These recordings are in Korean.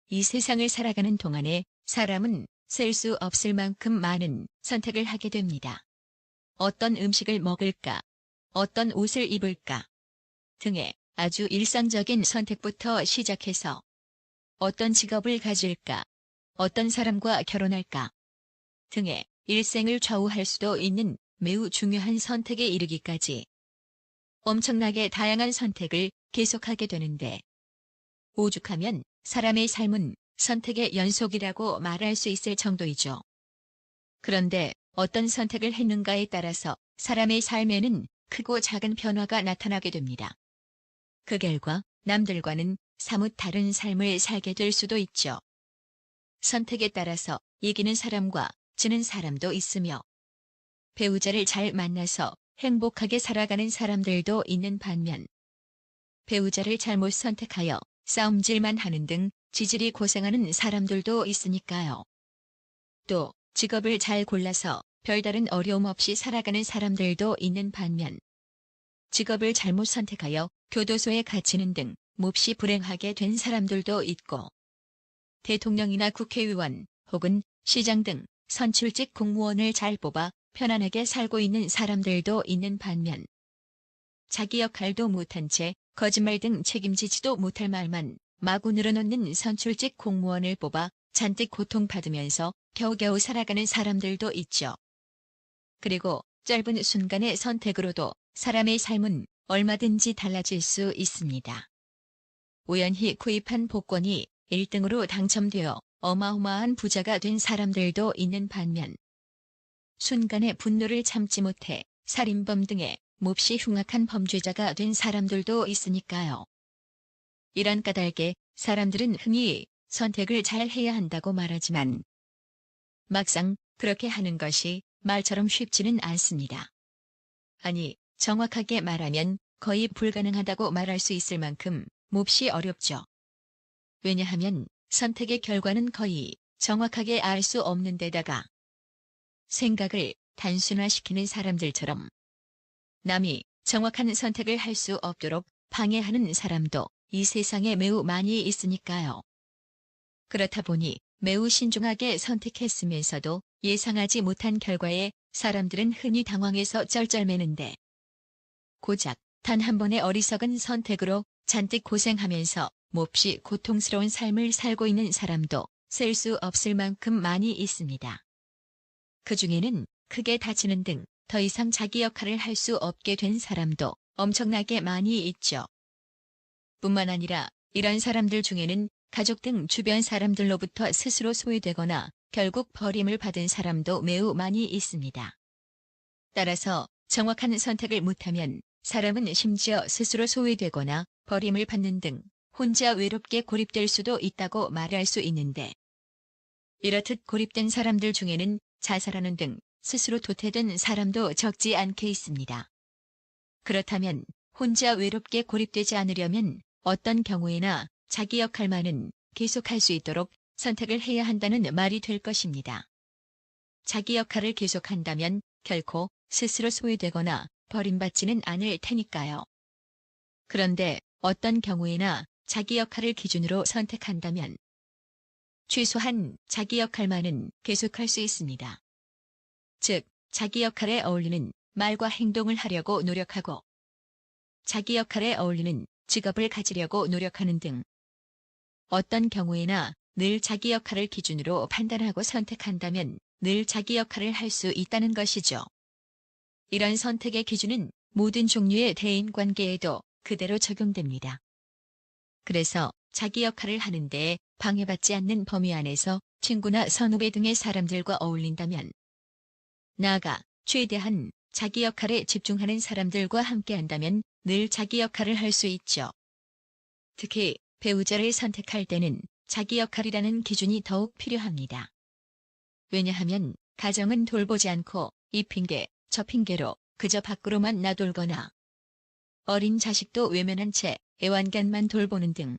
이 세상을 살아가는 동안에 사람은 셀 수 없을 만큼 많은 선택을 하게 됩니다. 어떤 음식을 먹을까? 어떤 옷을 입을까? 등의 아주 일상적인 선택부터 시작해서 어떤 직업을 가질까? 어떤 사람과 결혼할까? 등의 일생을 좌우할 수도 있는 매우 중요한 선택에 이르기까지 엄청나게 다양한 선택을 계속하게 되는데 오죽하면 사람의 삶은 선택의 연속이라고 말할 수 있을 정도이죠. 그런데 어떤 선택을 했는가에 따라서 사람의 삶에는 크고 작은 변화가 나타나게 됩니다. 그 결과 남들과는 사뭇 다른 삶을 살게 될 수도 있죠. 선택에 따라서 이기는 사람과 지는 사람도 있으며 배우자를 잘 만나서 행복하게 살아가는 사람들도 있는 반면 배우자를 잘못 선택하여 싸움질만 하는 등 지질이 고생하는 사람들도 있으니까요. 또 직업을 잘 골라서 별다른 어려움 없이 살아가는 사람들도 있는 반면 직업을 잘못 선택하여 교도소에 갇히는 등 몹시 불행하게 된 사람들도 있고 대통령이나 국회의원 혹은 시장 등 선출직 공무원을 잘 뽑아 편안하게 살고 있는 사람들도 있는 반면 자기 역할도 못한 채 거짓말 등 책임지지도 못할 말만 마구 늘어놓는 선출직 공무원을 뽑아 잔뜩 고통받으면서 겨우겨우 살아가는 사람들도 있죠. 그리고 짧은 순간의 선택으로도 사람의 삶은 얼마든지 달라질 수 있습니다. 우연히 구입한 복권이 1등으로 당첨되어 어마어마한 부자가 된 사람들도 있는 반면 순간의 분노를 참지 못해 살인범 등의 몹시 흉악한 범죄자가 된 사람들도 있으니까요. 이런 까닭에 사람들은 흔히 선택을 잘 해야 한다고 말하지만 막상 그렇게 하는 것이 말처럼 쉽지는 않습니다. 아니, 정확하게 말하면 거의 불가능하다고 말할 수 있을 만큼 몹시 어렵죠. 왜냐하면 선택의 결과는 거의 정확하게 알 수 없는 데다가 생각을 단순화시키는 사람들처럼 남이 정확한 선택을 할 수 없도록 방해하는 사람도 이 세상에 매우 많이 있으니까요. 그렇다 보니 매우 신중하게 선택했으면서도 예상하지 못한 결과에 사람들은 흔히 당황해서 쩔쩔매는데 고작 단 한 번의 어리석은 선택으로 잔뜩 고생하면서 몹시 고통스러운 삶을 살고 있는 사람도 셀 수 없을 만큼 많이 있습니다. 그 중에는 크게 다치는 등 더 이상 자기 역할을 할 수 없게 된 사람도 엄청나게 많이 있죠. 뿐만 아니라 이런 사람들 중에는 가족 등 주변 사람들로부터 스스로 소외되거나 결국 버림을 받은 사람도 매우 많이 있습니다. 따라서 정확한 선택을 못하면 사람은 심지어 스스로 소외되거나 버림을 받는 등 혼자 외롭게 고립될 수도 있다고 말할 수 있는데 이렇듯 고립된 사람들 중에는 자살하는 등 스스로 도태된 사람도 적지 않게 있습니다. 그렇다면 혼자 외롭게 고립되지 않으려면 어떤 경우에나 자기 역할만은 계속할 수 있도록 선택을 해야 한다는 말이 될 것입니다. 자기 역할을 계속한다면 결코 스스로 소외되거나 버림받지는 않을 테니까요. 그런데 어떤 경우에나 자기 역할을 기준으로 선택한다면 최소한 자기 역할만은 계속할 수 있습니다. 즉, 자기 역할에 어울리는 말과 행동을 하려고 노력하고 자기 역할에 어울리는 직업을 가지려고 노력하는 등 어떤 경우에나 늘 자기 역할을 기준으로 판단하고 선택한다면 늘 자기 역할을 할 수 있다는 것이죠. 이런 선택의 기준은 모든 종류의 대인관계에도 그대로 적용됩니다. 그래서 자기 역할을 하는 데 방해받지 않는 범위 안에서 친구나 선후배 등의 사람들과 어울린다면 나아가 최대한 자기 역할에 집중하는 사람들과 함께한다면 늘 자기 역할을 할 수 있죠. 특히 배우자를 선택할 때는 자기 역할이라는 기준이 더욱 필요합니다. 왜냐하면 가정은 돌보지 않고 이 핑계, 저 핑계로 그저 밖으로만 나돌거나 어린 자식도 외면한 채 애완견만 돌보는 등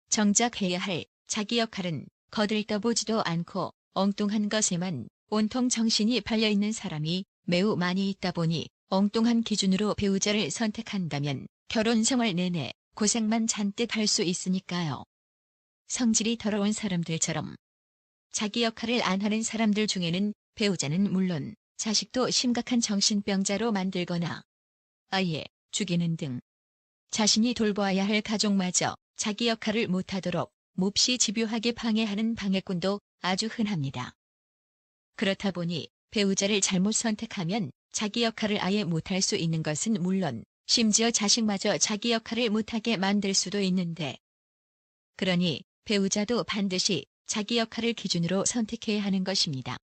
정작 해야 할 자기 역할은 거들떠보지도 않고 엉뚱한 것에만 온통 정신이 팔려있는 사람이 매우 많이 있다 보니 엉뚱한 기준으로 배우자를 선택한다면 결혼 생활 내내 고생만 잔뜩 할 수 있으니까요. 성질이 더러운 사람들처럼. 자기 역할을 안 하는 사람들 중에는 배우자는 물론 자식도 심각한 정신병자로 만들거나 아예 죽이는 등 자신이 돌보아야 할 가족마저 자기 역할을 못하도록 몹시 집요하게 방해하는 방해꾼도 아주 흔합니다. 그렇다 보니 배우자를 잘못 선택하면 자기 역할을 아예 못할 수 있는 것은 물론 심지어 자식마저 자기 역할을 못하게 만들 수도 있는데, 그러니 배우자도 반드시 자기 역할을 기준으로 선택해야 하는 것입니다.